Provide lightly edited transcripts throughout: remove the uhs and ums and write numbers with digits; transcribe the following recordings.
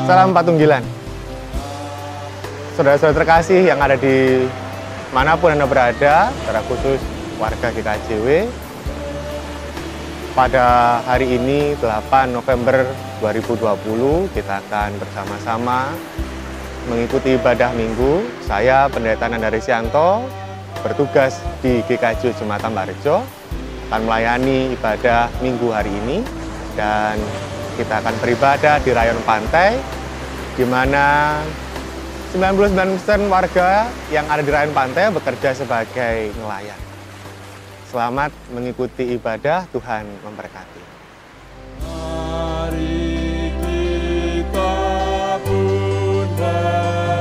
Salam Patunggilan. Saudara-saudara terkasih yang ada di manapun Anda berada, secara khusus warga GKJW, pada hari ini 8 November 2020 kita akan bersama-sama mengikuti ibadah minggu. Saya Pendeta Nanda Risyanto bertugas di GKJ Jemaat Tambak Rejo, akan melayani ibadah minggu hari ini, dan kita akan beribadah di rayon pantai, di mana 99% warga yang ada di rayon pantai bekerja sebagai nelayan. Selamat mengikuti ibadah, Tuhan memberkati. Mari kita pun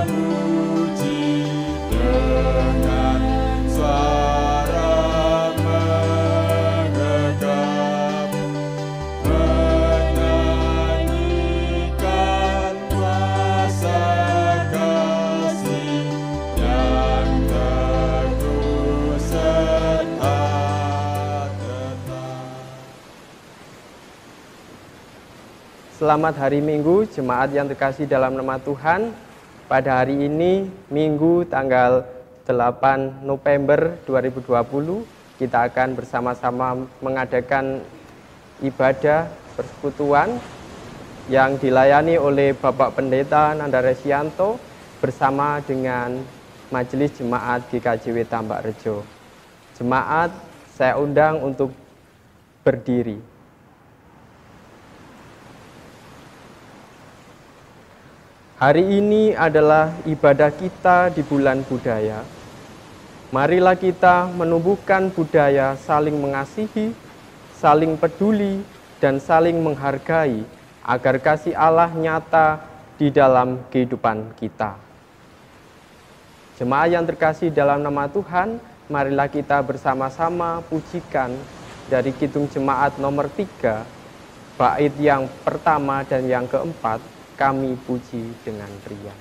memuji dengan suara menggegap, menyanyikan kuasa kasih yang teguh serta Selamat hari Minggu, jemaat yang terkasih dalam nama Tuhan. Pada hari ini, Minggu tanggal 8 November 2020, kita akan bersama-sama mengadakan ibadah persekutuan yang dilayani oleh Bapak Pendeta Nanda Risyanto bersama dengan Majelis Jemaat GKJW Tambak Rejo. Jemaat, saya undang untuk berdiri. Hari ini adalah ibadah kita di bulan budaya. Marilah kita menumbuhkan budaya saling mengasihi, saling peduli, dan saling menghargai agar kasih Allah nyata di dalam kehidupan kita. Jemaat yang terkasih dalam nama Tuhan, marilah kita bersama-sama pujikan dari Kidung Jemaat nomor 3, bait yang pertama dan yang keempat, kami puji dengan riang.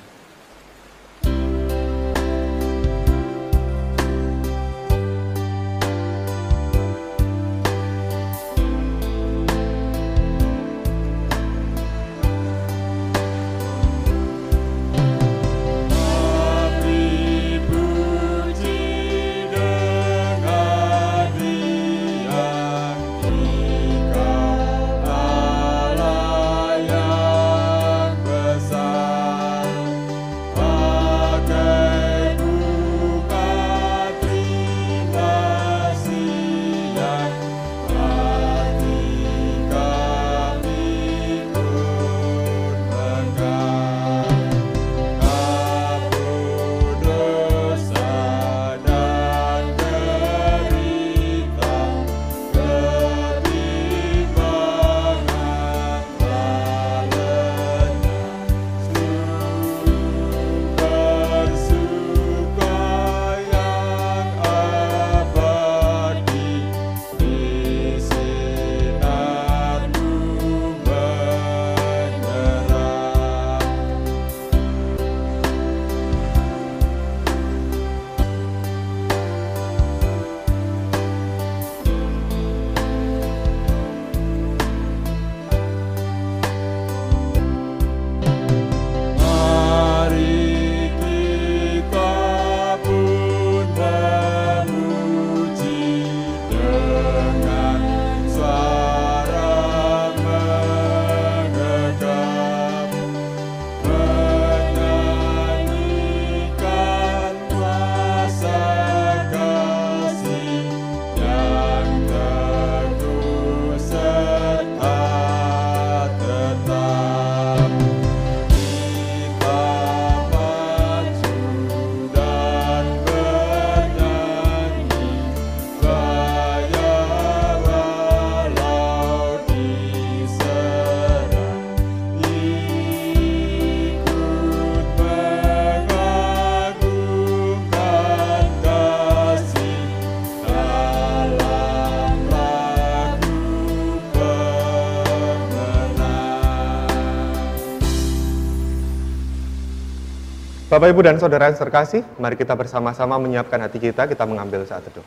Bapak, Ibu, dan Saudara yang terkasih, mari kita bersama-sama menyiapkan hati kita mengambil saat teduh.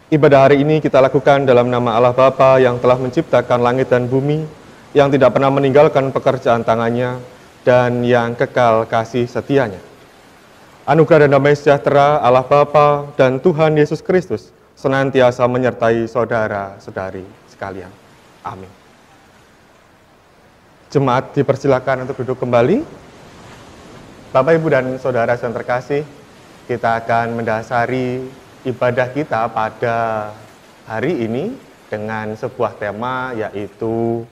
Ibadah hari ini kita lakukan dalam nama Allah Bapa yang telah menciptakan langit dan bumi, yang tidak pernah meninggalkan pekerjaan tangannya, dan yang kekal kasih setianya. Anugerah dan damai sejahtera Allah Bapa dan Tuhan Yesus Kristus senantiasa menyertai saudara-saudari sekalian. Amin. Jemaat dipersilakan untuk duduk kembali. Bapak, Ibu, dan saudara yang terkasih, kita akan mendasari ibadah kita pada hari ini dengan sebuah tema, yaitu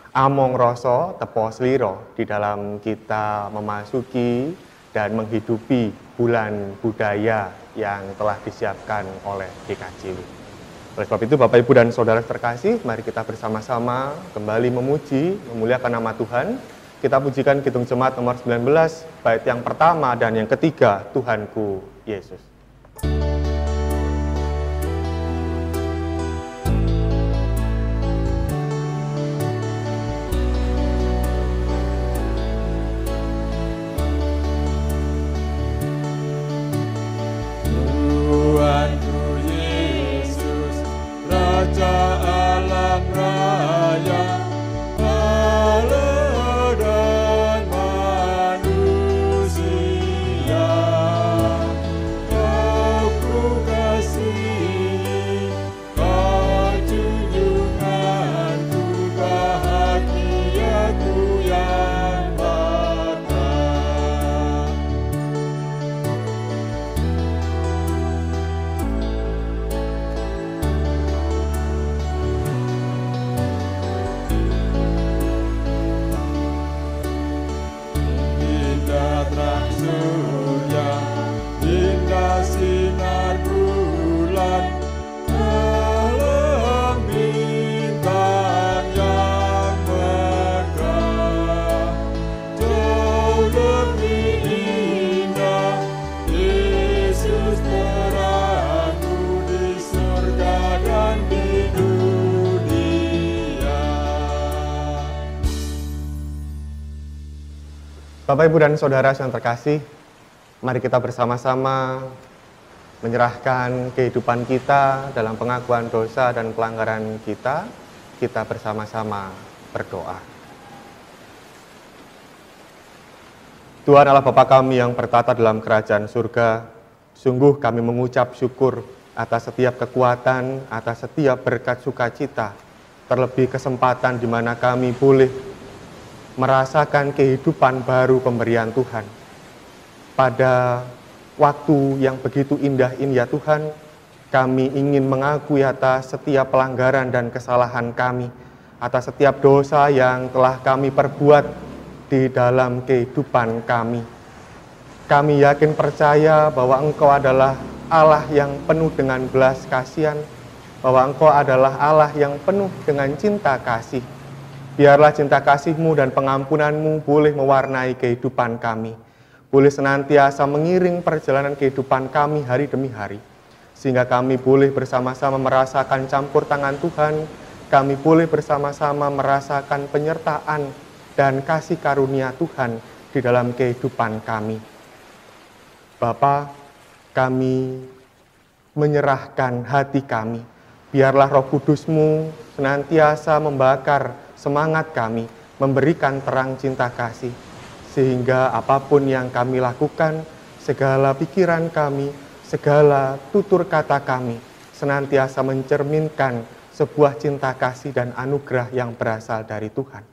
Among Rasa Tepo Sliro, di dalam kita memasuki dan menghidupi bulan budaya yang telah disiapkan oleh GKJW. Oleh sebab itu, Bapak, Ibu, dan saudara terkasih, mari kita bersama-sama kembali memuji, memuliakan nama Tuhan. Kita pujikan Kidung Jemaat nomor 19, bait yang pertama dan yang ketiga, Tuhanku Yesus. Tuhanku Yesus, Raja alam raya, Allah dan manusia, Kau ku kasihi, Kau junjunganku, bahagiaku yang bakal. Indah terang surya, indah sinar bulan, malam bintang yang megah, jauh lebih indah Yesus terangku di surga dan di dunia. Bapak, Ibu, dan saudara yang terkasih, mari kita bersama-sama menyerahkan kehidupan kita dalam pengakuan dosa dan pelanggaran kita. Kita bersama-sama berdoa. Tuhan Allah Bapa kami yang bertata dalam kerajaan surga, sungguh kami mengucap syukur atas setiap kekuatan, atas setiap berkat sukacita, terlebih kesempatan di mana kami boleh merasakan kehidupan baru pemberian Tuhan. Pada waktu yang begitu indah ini ya Tuhan, kami ingin mengakui atas setiap pelanggaran dan kesalahan kami, atas setiap dosa yang telah kami perbuat di dalam kehidupan kami. Kami yakin percaya bahwa Engkau adalah Allah yang penuh dengan belas kasihan, bahwa Engkau adalah Allah yang penuh dengan cinta kasih. Biarlah cinta kasih-Mu dan pengampunan-Mu boleh mewarnai kehidupan kami, boleh senantiasa mengiring perjalanan kehidupan kami hari demi hari, sehingga kami boleh bersama-sama merasakan campur tangan Tuhan, kami boleh bersama-sama merasakan penyertaan dan kasih karunia Tuhan di dalam kehidupan kami. Bapa, kami menyerahkan hati kami, biarlah Roh Kudus-Mu senantiasa membakar semangat kami, memberikan terang cinta kasih, sehingga apapun yang kami lakukan, segala pikiran kami, segala tutur kata kami, senantiasa mencerminkan sebuah cinta kasih dan anugerah yang berasal dari Tuhan.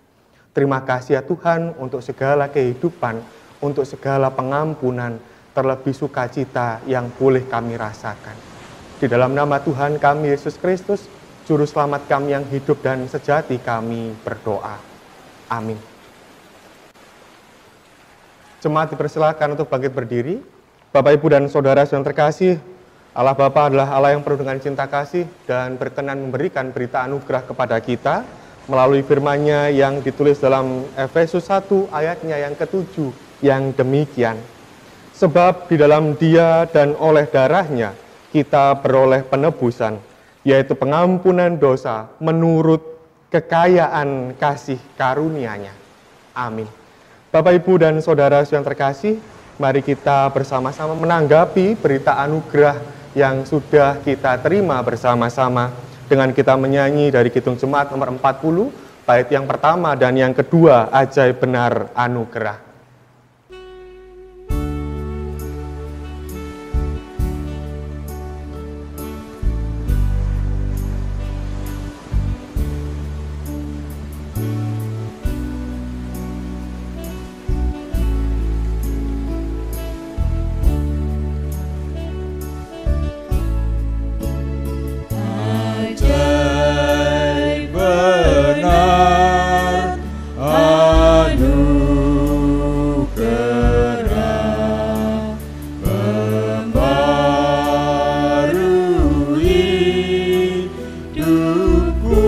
Terima kasih ya Tuhan untuk segala kehidupan, untuk segala pengampunan, terlebih sukacita yang boleh kami rasakan. Di dalam nama Tuhan kami Yesus Kristus, Juru Selamat kami yang hidup dan sejati, kami berdoa. Amin. Jemaat dipersilakan untuk bangkit berdiri. Bapak, Ibu, dan saudara yang terkasih, Allah Bapa adalah Allah yang penuh dengan cinta kasih dan berkenan memberikan berita anugerah kepada kita melalui firman-Nya yang ditulis dalam Efesus 1 ayatnya yang ke-7 yang demikian. Sebab di dalam Dia dan oleh darah-Nya kita beroleh penebusan, yaitu pengampunan dosa menurut kekayaan kasih karunia-Nya. Amin. Bapak, Ibu, dan saudara yang terkasih, mari kita bersama-sama menanggapi berita anugerah yang sudah kita terima bersama-sama dengan kita menyanyi dari Kidung Jemaat nomor 40, bait yang pertama dan yang kedua, ajaib benar anugerah. Ajaib benar anugerah membarui hidupku.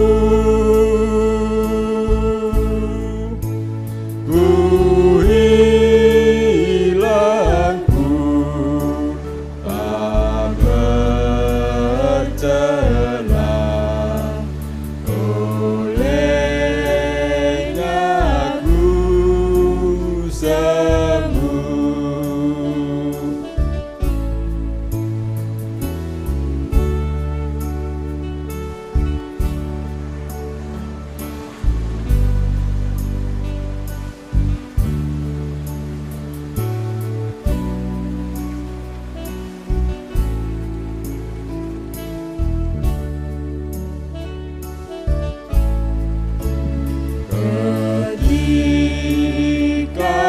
Ku hilang, ku tak bercelah, olehnya ku sembuh. Ketika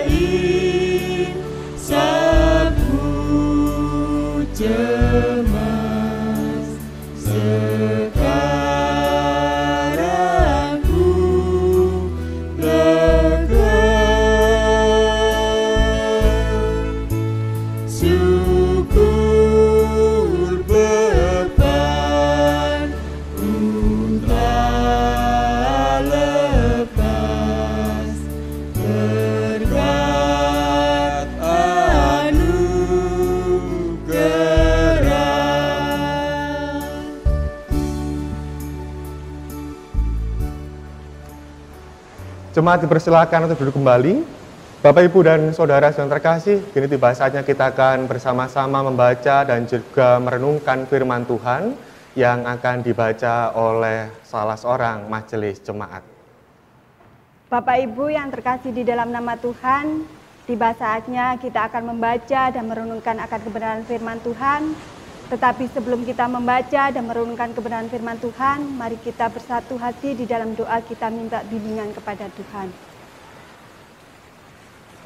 insafku cemas, sekarang ku lega. Syukur beban ku telah lepas, berkat anugerah. Jemaat dipersilakan untuk duduk kembali. Bapak, Ibu, dan Saudara yang terkasih, kini tiba saatnya kita akan bersama-sama membaca dan juga merenungkan firman Tuhan yang akan dibaca oleh salah seorang majelis jemaat. Bapak Ibu yang terkasih di dalam nama Tuhan, tiba saatnya kita akan membaca dan merenungkan akan kebenaran firman Tuhan. Tetapi sebelum kita membaca dan merenungkan kebenaran firman Tuhan, mari kita bersatu hati di dalam doa kita minta bimbingan kepada Tuhan.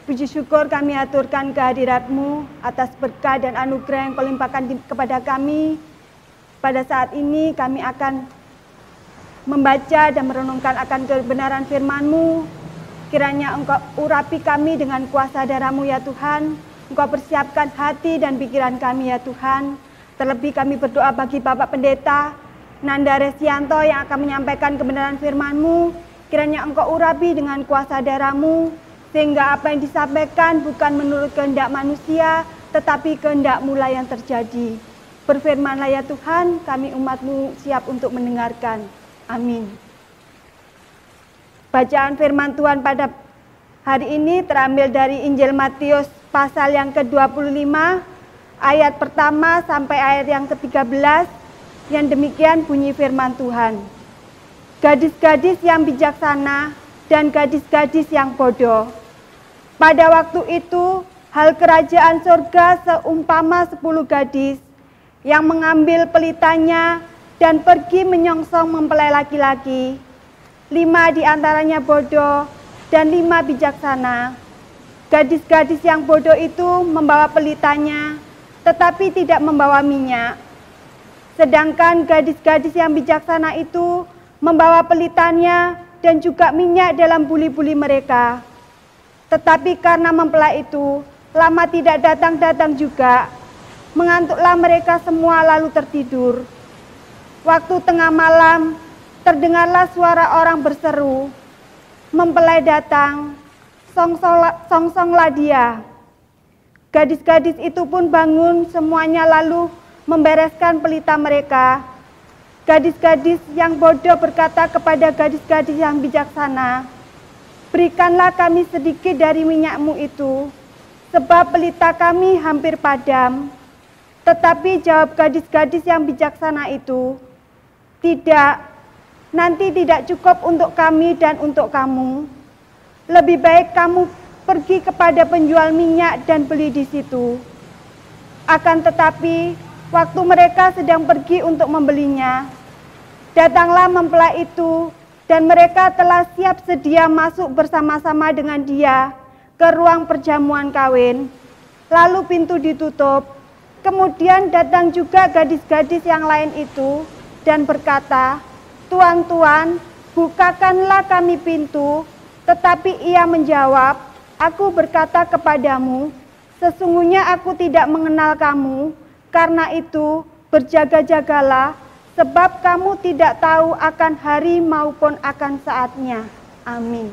Puji syukur kami aturkan kehadirat-Mu atas berkat dan anugerah yang Kau limpahkan kepada kami. Pada saat ini kami akan membaca dan merenungkan akan kebenaran firman-Mu. Kiranya Engkau urapi kami dengan kuasa darah-Mu ya Tuhan. Engkau persiapkan hati dan pikiran kami ya Tuhan. Terlebih kami berdoa bagi Bapak Pendeta Nanda Resianto yang akan menyampaikan kebenaran firman-Mu. Kiranya Engkau urapi dengan kuasa darah-Mu, sehingga apa yang disampaikan bukan menurut kehendak manusia, tetapi kehendak-Mu lah yang terjadi. Berfirmanlah ya Tuhan, kami umat-Mu siap untuk mendengarkan. Amin. Bacaan firman Tuhan pada hari ini terambil dari Injil Matius pasal yang ke-25, ayat pertama sampai ayat yang ke-13, yang demikian bunyi firman Tuhan. Gadis-gadis yang bijaksana dan gadis-gadis yang bodoh. Pada waktu itu, hal kerajaan surga seumpama 10 gadis yang mengambil pelitanya dan pergi menyongsong mempelai laki-laki. 5 di antaranya bodoh dan 5 bijaksana. Gadis-gadis yang bodoh itu membawa pelitanya, tetapi tidak membawa minyak. Sedangkan gadis-gadis yang bijaksana itu membawa pelitanya dan juga minyak dalam buli-buli mereka. Tetapi karena mempelai itu lama tidak datang-datang juga, mengantuklah mereka semua lalu tertidur. Waktu tengah malam, terdengarlah suara orang berseru, "Mempelai datang, songsonglah dia." Gadis-gadis itu pun bangun semuanya lalu membereskan pelita mereka. Gadis-gadis yang bodoh berkata kepada gadis-gadis yang bijaksana, "Berikanlah kami sedikit dari minyak-Mu itu, sebab pelita kami hampir padam." Tetapi jawab gadis-gadis yang bijaksana itu, "Tidak, nanti tidak cukup untuk kami dan untuk kamu. Lebih baik kamu pergi kepada penjual minyak dan beli di situ. Akan tetapi, waktu mereka sedang pergi untuk membelinya, datanglah mempelai itu, dan mereka telah siap sedia masuk bersama-sama dengan dia ke ruang perjamuan kawin. Lalu pintu ditutup. Kemudian datang juga gadis-gadis yang lain itu dan berkata, "Tuan, Tuan, bukakanlah kami pintu." Tetapi ia menjawab, "Aku berkata kepadamu, sesungguhnya aku tidak mengenal kamu. Karena itu berjaga-jagalah, sebab kamu tidak tahu akan hari maupun akan saatnya." Amin.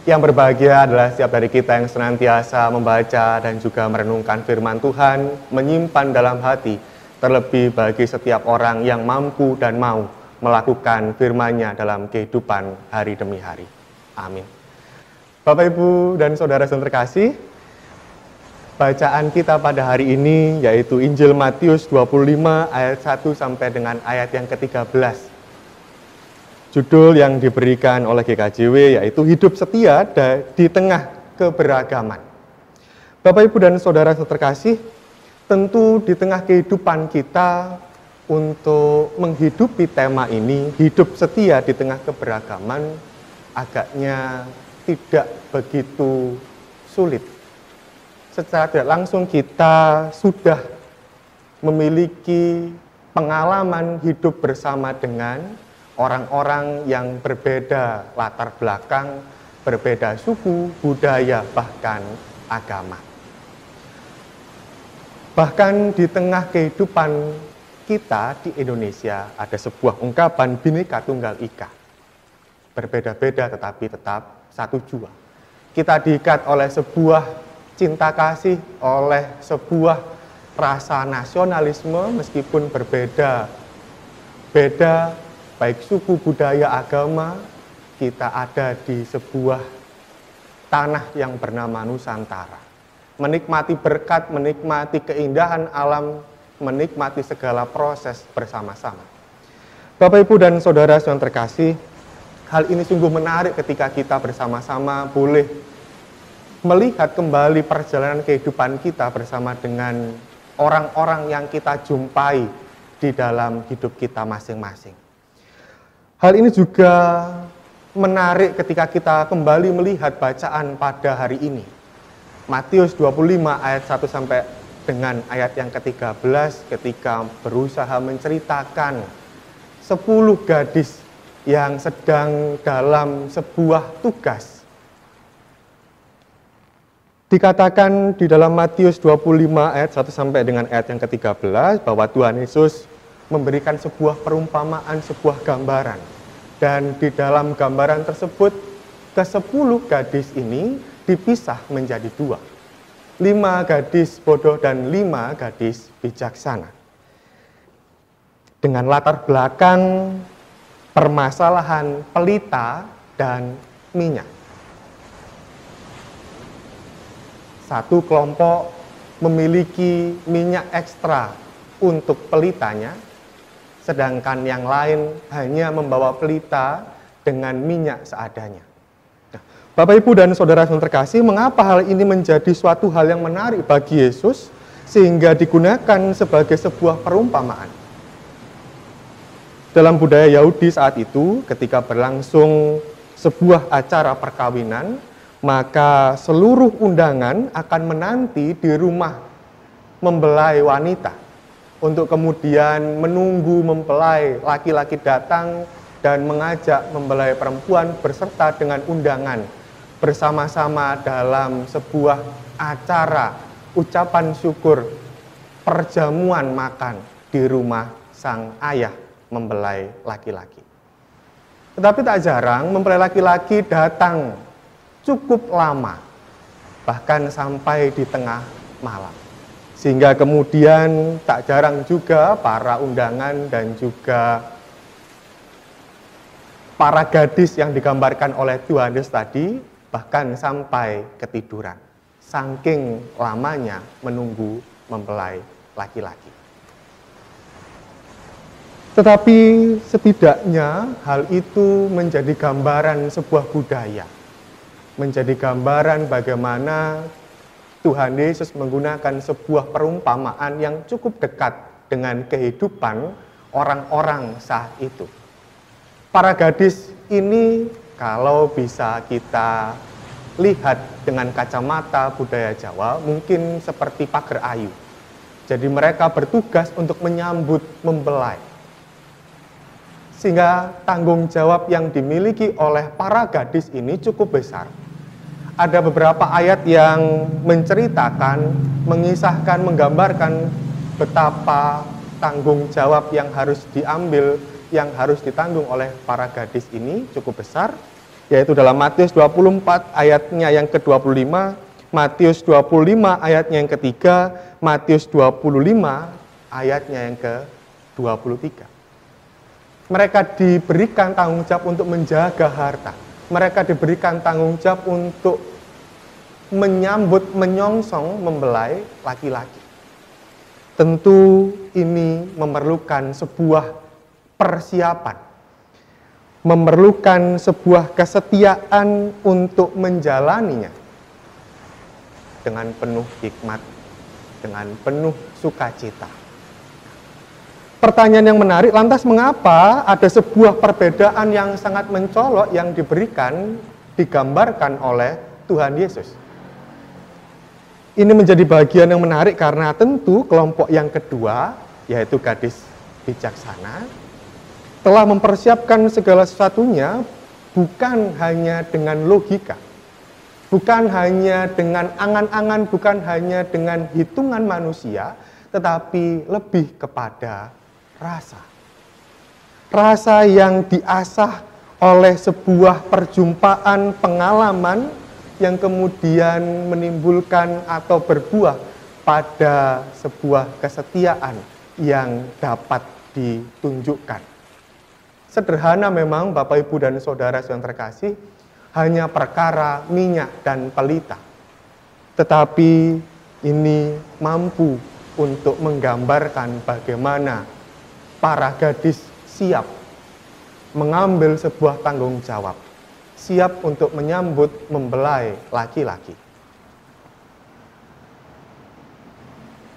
Yang berbahagia adalah setiap dari kita yang senantiasa membaca dan juga merenungkan firman Tuhan, menyimpan dalam hati, terlebih bagi setiap orang yang mampu dan mau melakukan firman-Nya dalam kehidupan hari demi hari. Amin. Bapak, Ibu, dan Saudara yang terkasih, bacaan kita pada hari ini yaitu Injil Matius 25 ayat 1 sampai dengan ayat yang ke-13. Judul yang diberikan oleh GKJW yaitu Hidup Setia di Tengah Keberagaman. Bapak, Ibu, dan Saudara yang terkasih, tentu di tengah kehidupan kita untuk menghidupi tema ini, hidup setia di tengah keberagaman, agaknya tidak begitu sulit. Secara tidak langsung kita sudah memiliki pengalaman hidup bersama dengan orang-orang yang berbeda latar belakang, berbeda suku, budaya, bahkan agama. Bahkan di tengah kehidupan kita di Indonesia ada sebuah ungkapan Bhinneka Tunggal Ika. Berbeda-beda tetapi tetap satu jua. Kita diikat oleh sebuah cinta kasih, oleh sebuah rasa nasionalisme meskipun berbeda baik suku, budaya, agama, kita ada di sebuah tanah yang bernama Nusantara. Menikmati berkat, menikmati keindahan alam, menikmati segala proses bersama-sama. Bapak, Ibu, dan Saudara yang terkasih, hal ini sungguh menarik ketika kita bersama-sama boleh melihat kembali perjalanan kehidupan kita bersama dengan orang-orang yang kita jumpai di dalam hidup kita masing-masing. Hal ini juga menarik ketika kita kembali melihat bacaan pada hari ini. Matius 25 ayat 1 sampai dengan ayat yang ke-13 ketika berusaha menceritakan 10 gadis yang sedang dalam sebuah tugas. Dikatakan di dalam Matius 25 ayat 1 sampai dengan ayat yang ke-13 bahwa Tuhan Yesus memberikan sebuah perumpamaan, sebuah gambaran. Dan di dalam gambaran tersebut, ke-10 gadis ini dipisah menjadi 2. 5 gadis bodoh dan 5 gadis bijaksana. Dengan latar belakang permasalahan pelita dan minyak. Satu kelompok memiliki minyak ekstra untuk pelitanya, sedangkan yang lain hanya membawa pelita dengan minyak seadanya. Nah, Bapak, Ibu, dan Saudara yang terkasih, mengapa hal ini menjadi suatu hal yang menarik bagi Yesus sehingga digunakan sebagai sebuah perumpamaan? Dalam budaya Yahudi saat itu, ketika berlangsung sebuah acara perkawinan, maka seluruh undangan akan menanti di rumah mempelai wanita untuk kemudian menunggu mempelai laki-laki datang dan mengajak mempelai perempuan berserta dengan undangan bersama-sama dalam sebuah acara ucapan syukur perjamuan makan di rumah sang ayah mempelai laki-laki. Tetapi tak jarang mempelai laki-laki datang cukup lama, bahkan sampai di tengah malam. Sehingga kemudian tak jarang juga para undangan dan juga para gadis yang digambarkan oleh Tuhan Yesus tadi bahkan sampai ketiduran. Saking lamanya menunggu mempelai laki-laki. Tetapi setidaknya hal itu menjadi gambaran sebuah budaya, menjadi gambaran bagaimana Tuhan Yesus menggunakan sebuah perumpamaan yang cukup dekat dengan kehidupan orang-orang saat itu. Para gadis ini kalau bisa kita lihat dengan kacamata budaya Jawa mungkin seperti pager ayu. Jadi mereka bertugas untuk menyambut mempelai. Sehingga tanggung jawab yang dimiliki oleh para gadis ini cukup besar. Ada beberapa ayat yang menceritakan, mengisahkan, menggambarkan betapa tanggung jawab yang harus diambil, yang harus ditanggung oleh para gadis ini cukup besar, yaitu dalam Matius 24 ayatnya yang ke-25, Matius 25 ayatnya yang ketiga, Matius 25 ayatnya yang ke-23. Mereka diberikan tanggung jawab untuk menjaga harta. Mereka diberikan tanggung jawab untuk menyambut, menyongsong mempelai laki-laki. Tentu ini memerlukan sebuah persiapan, memerlukan sebuah kesetiaan untuk menjalaninya dengan penuh hikmat, dengan penuh sukacita. Pertanyaan yang menarik, lantas mengapa ada sebuah perbedaan yang sangat mencolok yang diberikan, digambarkan oleh Tuhan Yesus? Ini menjadi bagian yang menarik karena tentu kelompok yang kedua, yaitu gadis bijaksana, telah mempersiapkan segala sesuatunya bukan hanya dengan logika, bukan hanya dengan angan-angan, bukan hanya dengan hitungan manusia, tetapi lebih kepada rasa. Rasa yang diasah oleh sebuah perjumpaan, pengalaman yang kemudian menimbulkan atau berbuah pada sebuah kesetiaan yang dapat ditunjukkan. Sederhana memang Bapak, Ibu, dan Saudara yang terkasih, hanya perkara minyak dan pelita. Tetapi ini mampu untuk menggambarkan bagaimana para gadis siap mengambil sebuah tanggung jawab, siap untuk menyambut mempelai laki-laki.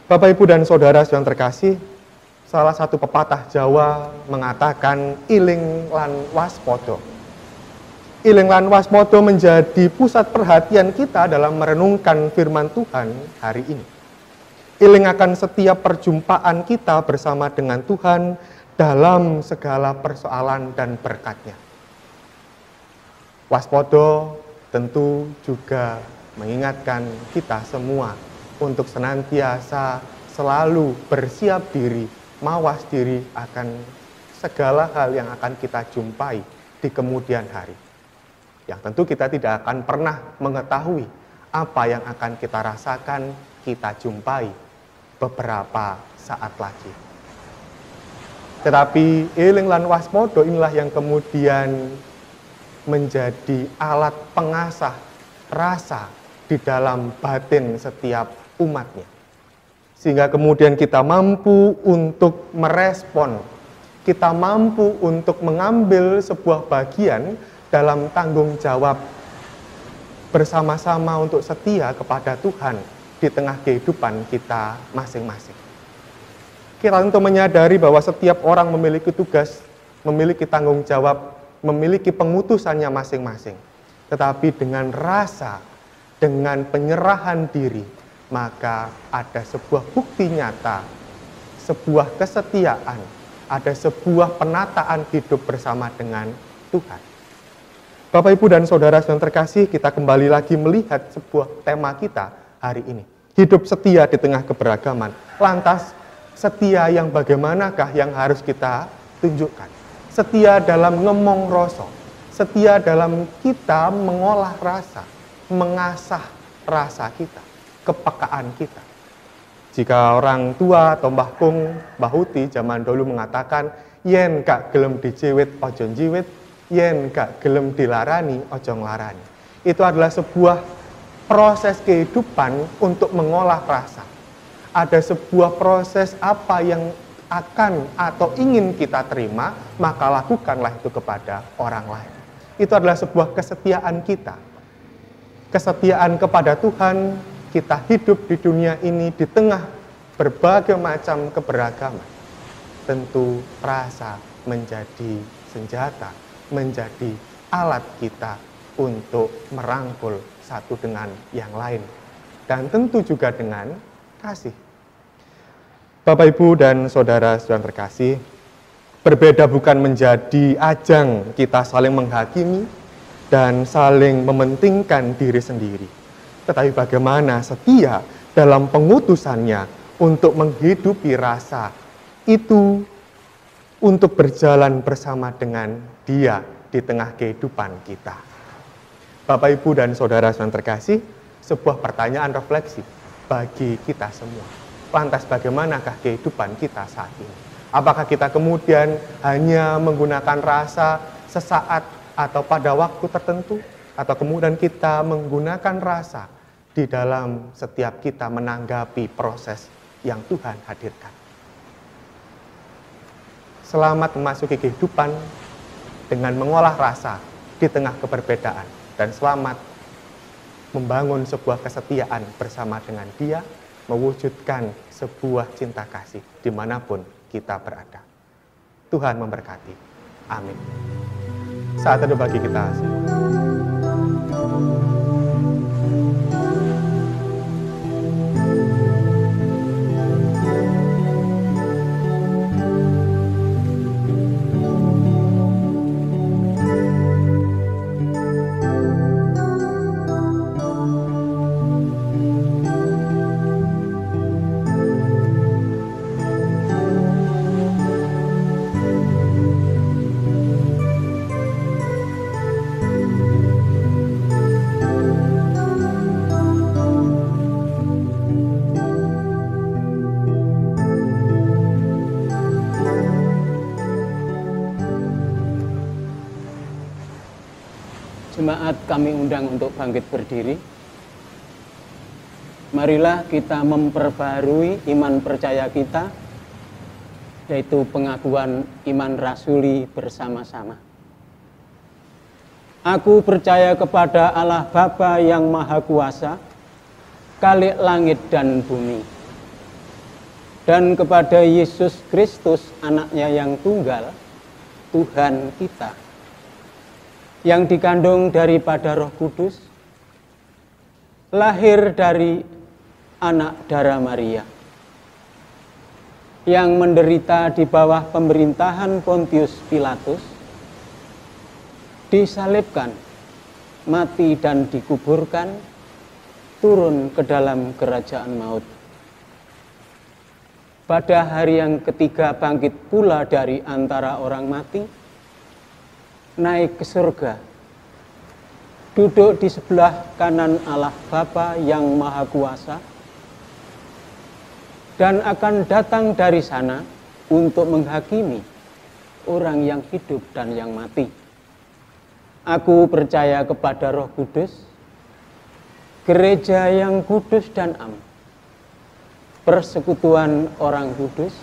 Bapak, Ibu, dan Saudara yang terkasih, salah satu pepatah Jawa mengatakan iling lan waspodo. Iling lan waspodo menjadi pusat perhatian kita dalam merenungkan firman Tuhan hari ini. Iling akan setiap perjumpaan kita bersama dengan Tuhan dalam segala persoalan dan berkat-Nya. Waspodo tentu juga mengingatkan kita semua untuk senantiasa selalu bersiap diri, mawas diri akan segala hal yang akan kita jumpai di kemudian hari. Yang tentu kita tidak akan pernah mengetahui apa yang akan kita rasakan, kita jumpai beberapa saat lagi. Tetapi iling lan waspodo inilah yang kemudian menjadi alat pengasah rasa di dalam batin setiap umatnya. Sehingga kemudian kita mampu untuk merespon, kita mampu untuk mengambil sebuah bagian dalam tanggung jawab bersama-sama untuk setia kepada Tuhan di tengah kehidupan kita masing-masing. Kita tentu menyadari bahwa setiap orang memiliki tugas, memiliki tanggung jawab, memiliki pengutusannya masing-masing. Tetapi dengan rasa, dengan penyerahan diri, maka ada sebuah bukti nyata, sebuah kesetiaan, ada sebuah penataan hidup bersama dengan Tuhan. Bapak, Ibu, dan Saudara yang terkasih, kita kembali lagi melihat sebuah tema kita hari ini. Hidup setia di tengah keberagaman. Lantas, setia yang bagaimanakah yang harus kita tunjukkan? Setia dalam ngemong rasa, setia dalam kita mengolah rasa, mengasah rasa kita, kepekaan kita. Jika orang tua atau Mbah Kung, Mbah Huti zaman dulu mengatakan, yen gak gelem dijiwit ojo njiwit, yen gak gelem dilarani ojo nglarani. Itu adalah sebuah proses kehidupan untuk mengolah rasa. Ada sebuah proses apa yang akan atau ingin kita terima, maka lakukanlah itu kepada orang lain. Itu adalah sebuah kesetiaan kita. Kesetiaan kepada Tuhan, kita hidup di dunia ini di tengah berbagai macam keberagaman. Tentu rasa menjadi senjata, menjadi alat kita untuk merangkul satu dengan yang lain. Dan tentu juga dengan kasih. Bapak, Ibu, dan saudara-saudara terkasih, berbeda bukan menjadi ajang kita saling menghakimi dan saling mementingkan diri sendiri. Tetapi bagaimana setia dalam pengutusannya untuk menghidupi rasa itu, untuk berjalan bersama dengan Dia di tengah kehidupan kita. Bapak, Ibu, dan saudara-saudara terkasih, sebuah pertanyaan refleksi bagi kita semua. Lantas bagaimanakah kehidupan kita saat ini? Apakah kita kemudian hanya menggunakan rasa sesaat atau pada waktu tertentu? Atau kemudian kita menggunakan rasa di dalam setiap kita menanggapi proses yang Tuhan hadirkan? Selamat memasuki kehidupan dengan mengolah rasa di tengah keberbedaan. Dan selamat membangun sebuah kesetiaan bersama dengan Dia, mewujudkan sebuah cinta kasih dimanapun kita berada. Tuhan memberkati. Amin. Saat itu bagi kita semua. Jemaat kami undang untuk bangkit berdiri. Marilah kita memperbarui iman percaya kita, yaitu pengakuan iman rasuli bersama-sama. Aku percaya kepada Allah Bapa yang Maha Kuasa, Khalik langit dan bumi, dan kepada Yesus Kristus, anaknya yang tunggal, Tuhan kita, yang dikandung daripada Roh Kudus, lahir dari anak darah Maria, yang menderita di bawah pemerintahan Pontius Pilatus, disalibkan, mati dan dikuburkan, turun ke dalam kerajaan maut. Pada hari yang ketiga bangkit pula dari antara orang mati, naik ke surga, duduk di sebelah kanan Allah Bapa yang Maha Kuasa, dan akan datang dari sana untuk menghakimi orang yang hidup dan yang mati. Aku percaya kepada Roh Kudus, gereja yang kudus dan am, persekutuan orang kudus,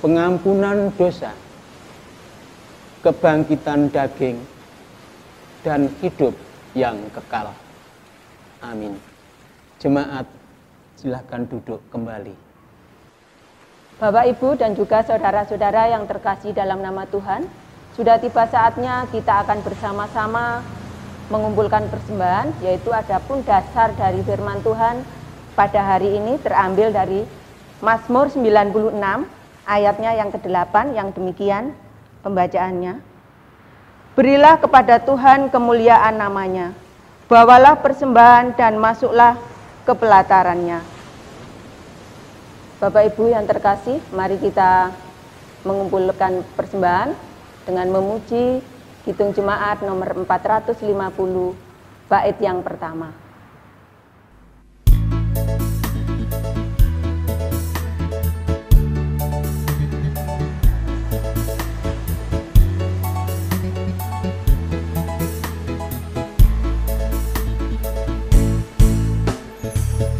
pengampunan dosa, kebangkitan daging, dan hidup yang kekal. Amin. Jemaat, silakan duduk kembali. Bapak, Ibu, dan juga saudara-saudara yang terkasih dalam nama Tuhan, sudah tiba saatnya kita akan bersama-sama mengumpulkan persembahan, yaitu adapun dasar dari firman Tuhan pada hari ini terambil dari Mazmur 96, ayatnya yang ke-8, yang demikian pembacaannya. Berilah kepada Tuhan kemuliaan namanya, bawalah persembahan dan masuklah ke pelatarannya. Bapak Ibu yang terkasih, mari kita mengumpulkan persembahan dengan memuji Kidung Jemaat nomor 450, bait yang pertama.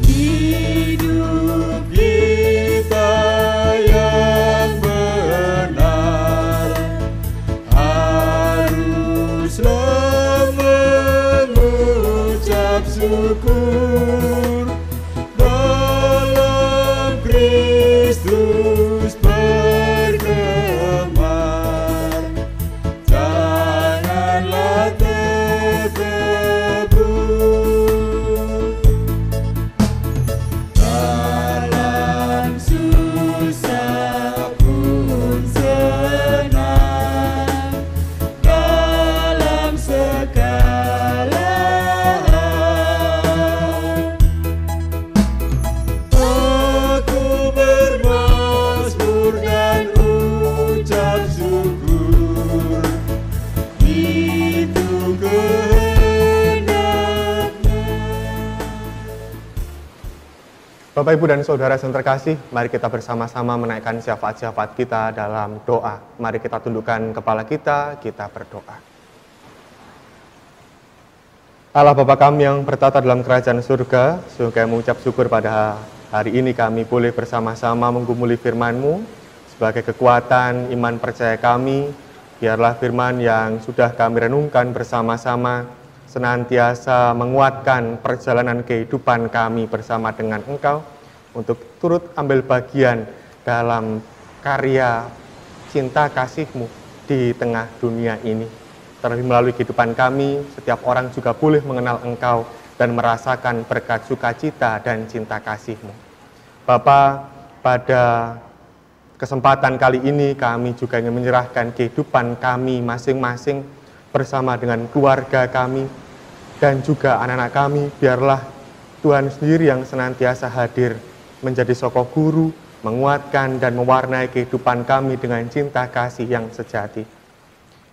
Hidup kita yang Bapak, Ibu, dan Saudara yang terkasih, mari kita bersama-sama menaikkan syafaat-syafaat kita dalam doa. Mari kita tundukkan kepala kita berdoa. Allah Bapa kami yang bertata dalam kerajaan surga, sungguh kami mengucap syukur pada hari ini kami boleh bersama-sama menggumuli firman-Mu sebagai kekuatan iman percaya kami. Biarlah firman yang sudah kami renungkan bersama-sama senantiasa menguatkan perjalanan kehidupan kami bersama dengan Engkau untuk turut ambil bagian dalam karya cinta kasih-Mu di tengah dunia ini. Terlebih melalui kehidupan kami, setiap orang juga boleh mengenal Engkau dan merasakan berkat sukacita dan cinta kasih-Mu. Bapa, pada kesempatan kali ini kami juga ingin menyerahkan kehidupan kami masing-masing bersama dengan keluarga kami dan juga anak-anak kami. Biarlah Tuhan sendiri yang senantiasa hadir menjadi sokong guru, menguatkan dan mewarnai kehidupan kami dengan cinta kasih yang sejati.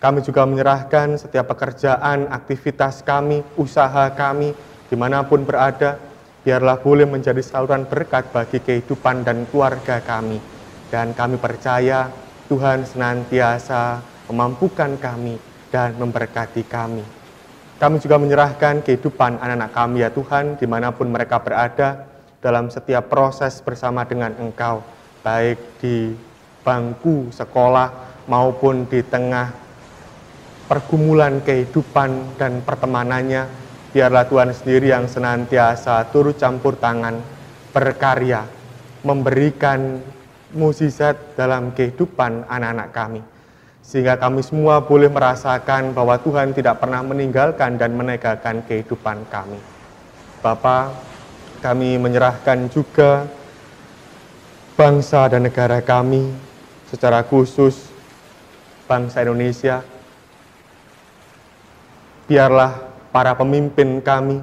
Kami juga menyerahkan setiap pekerjaan, aktivitas kami, usaha kami, dimanapun berada, biarlah boleh menjadi saluran berkat bagi kehidupan dan keluarga kami. Dan kami percaya Tuhan senantiasa memampukan kami dan memberkati kami. Kami juga menyerahkan kehidupan anak-anak kami ya Tuhan, dimanapun mereka berada, dalam setiap proses bersama dengan Engkau, baik di bangku sekolah maupun di tengah pergumulan kehidupan dan pertemanannya. Biarlah Tuhan sendiri yang senantiasa turut campur tangan, berkarya, memberikan mukjizat dalam kehidupan anak-anak kami. Sehingga kami semua boleh merasakan bahwa Tuhan tidak pernah meninggalkan dan menegakkan kehidupan kami. Bapa, kami menyerahkan juga bangsa dan negara kami, secara khusus bangsa Indonesia. Biarlah para pemimpin kami,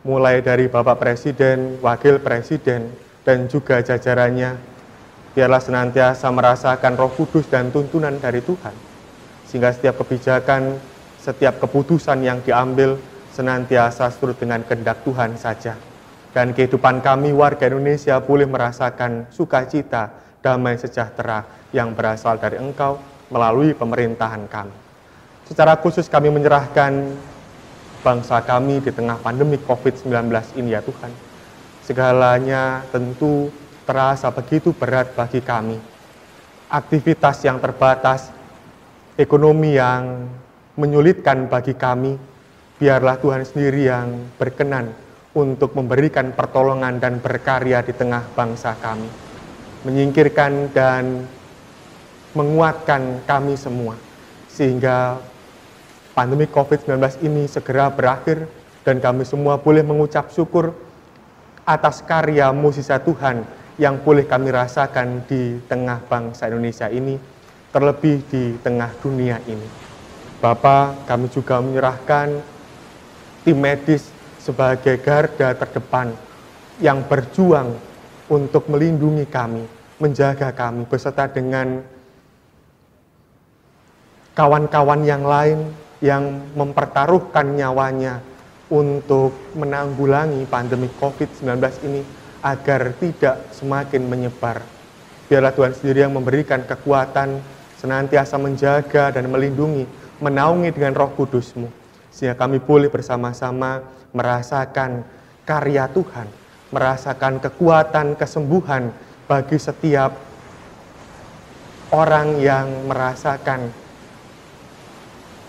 mulai dari Bapak Presiden, Wakil Presiden, dan juga jajarannya, biarlah senantiasa merasakan Roh Kudus dan tuntunan dari Tuhan. Sehingga setiap kebijakan, setiap keputusan yang diambil senantiasa seturut dengan kehendak Tuhan saja. Dan kehidupan kami warga Indonesia boleh merasakan sukacita, damai sejahtera yang berasal dari Engkau melalui pemerintahan kami. Secara khusus kami menyerahkan bangsa kami di tengah pandemi COVID-19 ini ya Tuhan. Segalanya tentu terasa begitu berat bagi kami. Aktivitas yang terbatas, ekonomi yang menyulitkan bagi kami, biarlah Tuhan sendiri yang berkenan untuk memberikan pertolongan dan berkarya di tengah bangsa kami. Menyingkirkan dan menguatkan kami semua, sehingga pandemi COVID-19 ini segera berakhir dan kami semua boleh mengucap syukur atas karya mukjizat Tuhan yang boleh kami rasakan di tengah bangsa Indonesia ini, terlebih di tengah dunia ini. Bapa, kami juga menyerahkan tim medis sebagai garda terdepan yang berjuang untuk melindungi kami, menjaga kami, beserta dengan kawan-kawan yang lain yang mempertaruhkan nyawanya untuk menanggulangi pandemi COVID-19 ini agar tidak semakin menyebar. Biarlah Tuhan sendiri yang memberikan kekuatan, senantiasa menjaga dan melindungi, menaungi dengan Roh Kudus-Mu, sehingga kami boleh bersama-sama merasakan karya Tuhan, merasakan kekuatan kesembuhan bagi setiap orang yang merasakan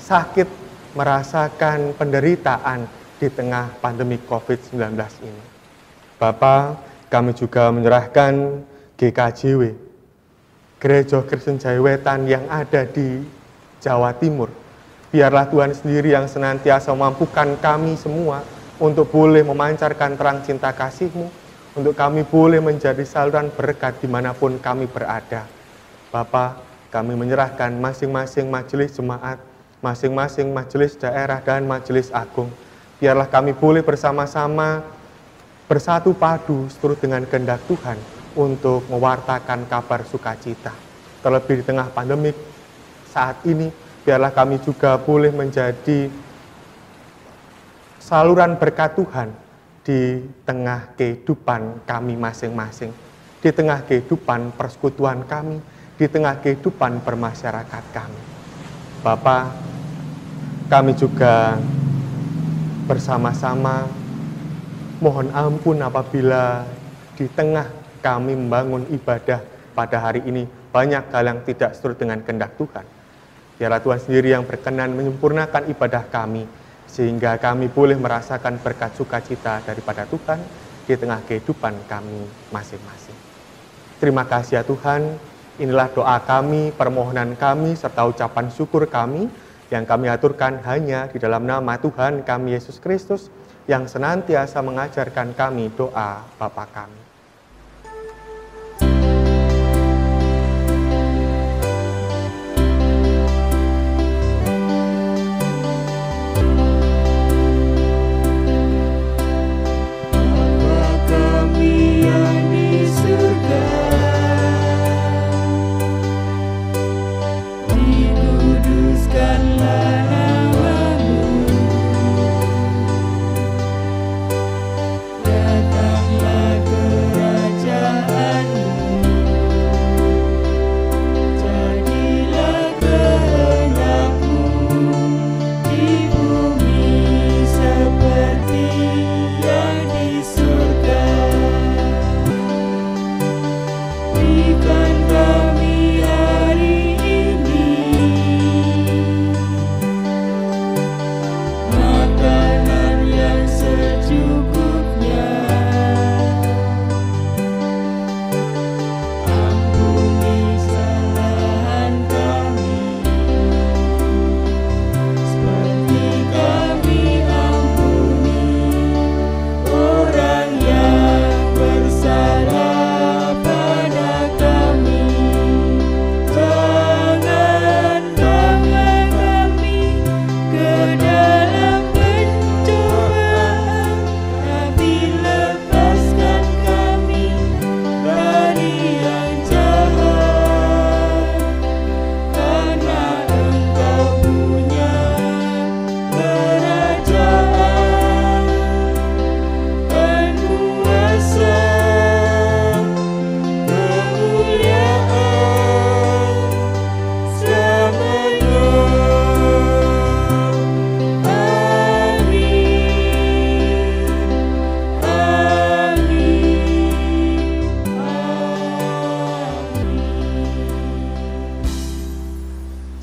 sakit, merasakan penderitaan di tengah pandemi COVID-19 ini. Bapa, kami juga menyerahkan GKJW, Gereja Kristen Jawi Wetan yang ada di Jawa Timur. Biarlah Tuhan sendiri yang senantiasa memampukan kami semua untuk boleh memancarkan terang cinta kasih-Mu, untuk kami boleh menjadi saluran berkat dimanapun kami berada. Bapa, kami menyerahkan masing-masing majelis jemaat, masing-masing majelis daerah dan majelis agung. Biarlah kami boleh bersama-sama bersatu padu seturut dengan kehendak Tuhan untuk mewartakan kabar sukacita. Terlebih di tengah pandemik saat ini, biarlah kami juga boleh menjadi saluran berkat Tuhan di tengah kehidupan kami masing-masing, di tengah kehidupan persekutuan kami, di tengah kehidupan bermasyarakat kami. Bapa, kami juga bersama-sama mohon ampun apabila di tengah kami membangun ibadah pada hari ini banyak hal yang tidak seturut dengan kehendak Tuhan. Biarlah Tuhan sendiri yang berkenan menyempurnakan ibadah kami, sehingga kami boleh merasakan berkat sukacita daripada Tuhan di tengah kehidupan kami masing-masing. Terima kasih ya Tuhan, inilah doa kami, permohonan kami, serta ucapan syukur kami yang kami aturkan hanya di dalam nama Tuhan kami Yesus Kristus yang senantiasa mengajarkan kami doa Bapa kami.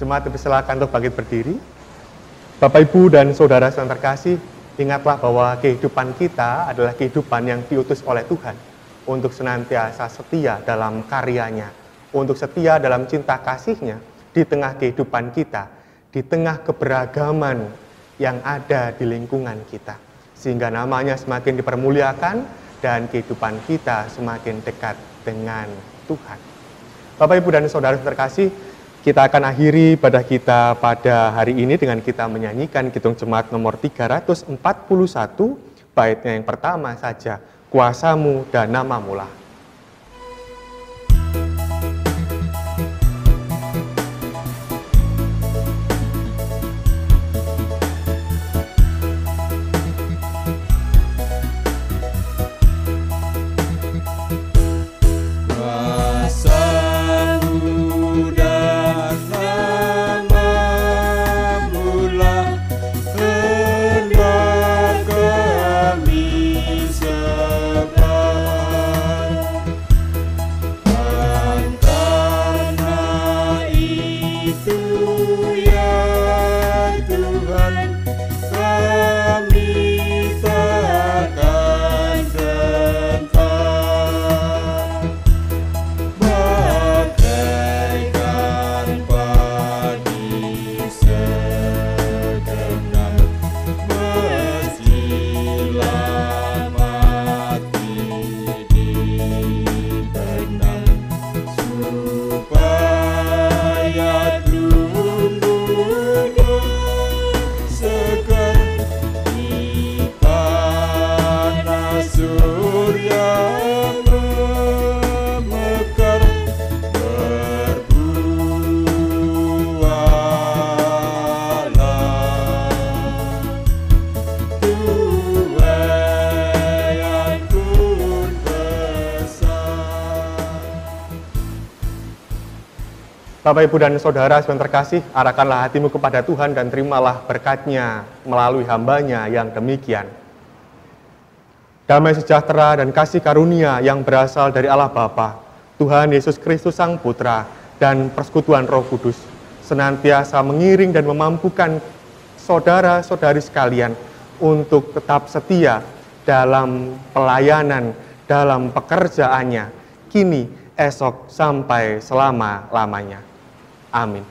Jemaat dipersilakan untuk bangkit berdiri. Bapak, Ibu, dan Saudara yang terkasih, ingatlah bahwa kehidupan kita adalah kehidupan yang diutus oleh Tuhan untuk senantiasa setia dalam karyanya, untuk setia dalam cinta kasih-Nya di tengah kehidupan kita, di tengah keberagaman yang ada di lingkungan kita, sehingga namanya semakin dipermuliakan dan kehidupan kita semakin dekat dengan Tuhan. Bapak, Ibu, dan Saudara yang terkasih, kita akan akhiri ibadah kita pada hari ini dengan kita menyanyikan Kidung Jemaat nomor 341, baitnya yang pertama saja, Kuasamu dan Namamu-lah. Sebab Bapak, Ibu, dan Saudara yang terkasih, arahkanlah hatimu kepada Tuhan dan terimalah berkat-Nya melalui hamba-Nya yang demikian. Damai sejahtera dan kasih karunia yang berasal dari Allah Bapa, Tuhan Yesus Kristus Sang Putra, dan persekutuan Roh Kudus senantiasa mengiring dan memampukan saudara-saudari sekalian untuk tetap setia dalam pelayanan, dalam pekerjaannya, kini, esok, sampai selama-lamanya. Amin.